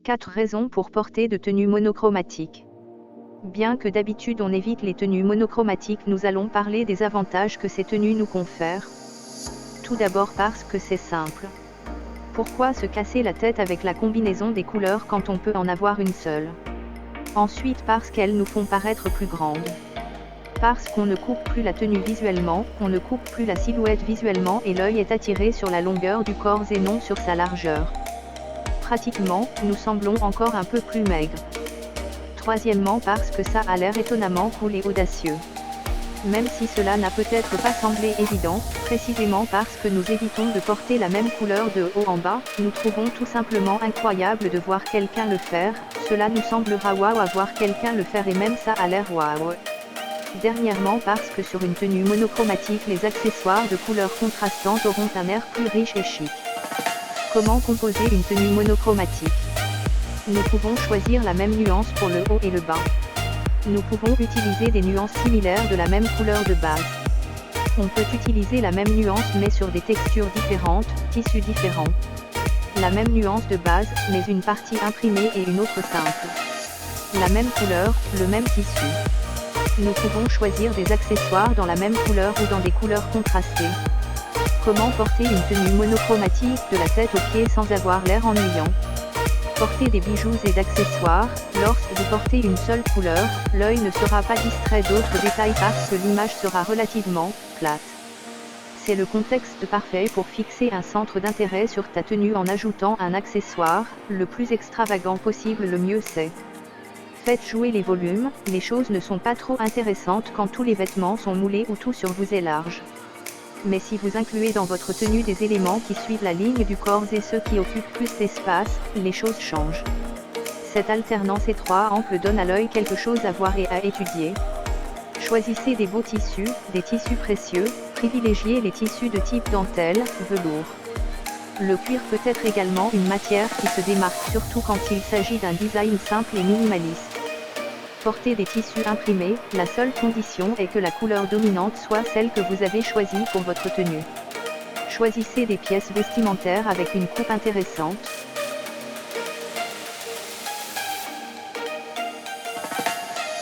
4 raisons pour porter de tenues monochromatiques. Bien que d'habitude on évite les tenues monochromatiques, nous allons parler des avantages que ces tenues nous confèrent. Tout d'abord parce que c'est simple. Pourquoi se casser la tête avec la combinaison des couleurs quand on peut en avoir une seule? Ensuite parce qu'elles nous font paraître plus grandes. Parce qu'on ne coupe plus la tenue visuellement, on ne coupe plus la silhouette visuellement et l'œil est attiré sur la longueur du corps et non sur sa largeur. Pratiquement, nous semblons encore un peu plus maigres. Troisièmement parce que ça a l'air étonnamment cool et audacieux. Même si cela n'a peut-être pas semblé évident, précisément parce que nous évitons de porter la même couleur de haut en bas, nous trouvons tout simplement incroyable de voir quelqu'un le faire, cela nous semblera waouh à voir quelqu'un le faire et même ça a l'air waouh. Dernièrement parce que sur une tenue monochromatique les accessoires de couleurs contrastantes auront un air plus riche et chic. Comment composer une tenue monochromatique? Nous pouvons choisir la même nuance pour le haut et le bas. Nous pouvons utiliser des nuances similaires de la même couleur de base. On peut utiliser la même nuance mais sur des textures différentes, tissus différents. La même nuance de base, mais une partie imprimée et une autre simple. La même couleur, le même tissu. Nous pouvons choisir des accessoires dans la même couleur ou dans des couleurs contrastées. Comment porter une tenue monochromatique de la tête aux pieds sans avoir l'air ennuyant? Porter des bijoux et d'accessoires, lorsque vous portez une seule couleur, l'œil ne sera pas distrait d'autres détails parce que l'image sera relativement plate. C'est le contexte parfait pour fixer un centre d'intérêt sur ta tenue en ajoutant un accessoire, le plus extravagant possible le mieux c'est. Faites jouer les volumes, les choses ne sont pas trop intéressantes quand tous les vêtements sont moulés ou tout sur vous est large. Mais si vous incluez dans votre tenue des éléments qui suivent la ligne du corps et ceux qui occupent plus d'espace, les choses changent. Cette alternance étroite-ample donne à l'œil quelque chose à voir et à étudier. Choisissez des beaux tissus, des tissus précieux, privilégiez les tissus de type dentelle, velours. Le cuir peut être également une matière qui se démarque surtout quand il s'agit d'un design simple et minimaliste. Portez des tissus imprimés, la seule condition est que la couleur dominante soit celle que vous avez choisie pour votre tenue. Choisissez des pièces vestimentaires avec une coupe intéressante.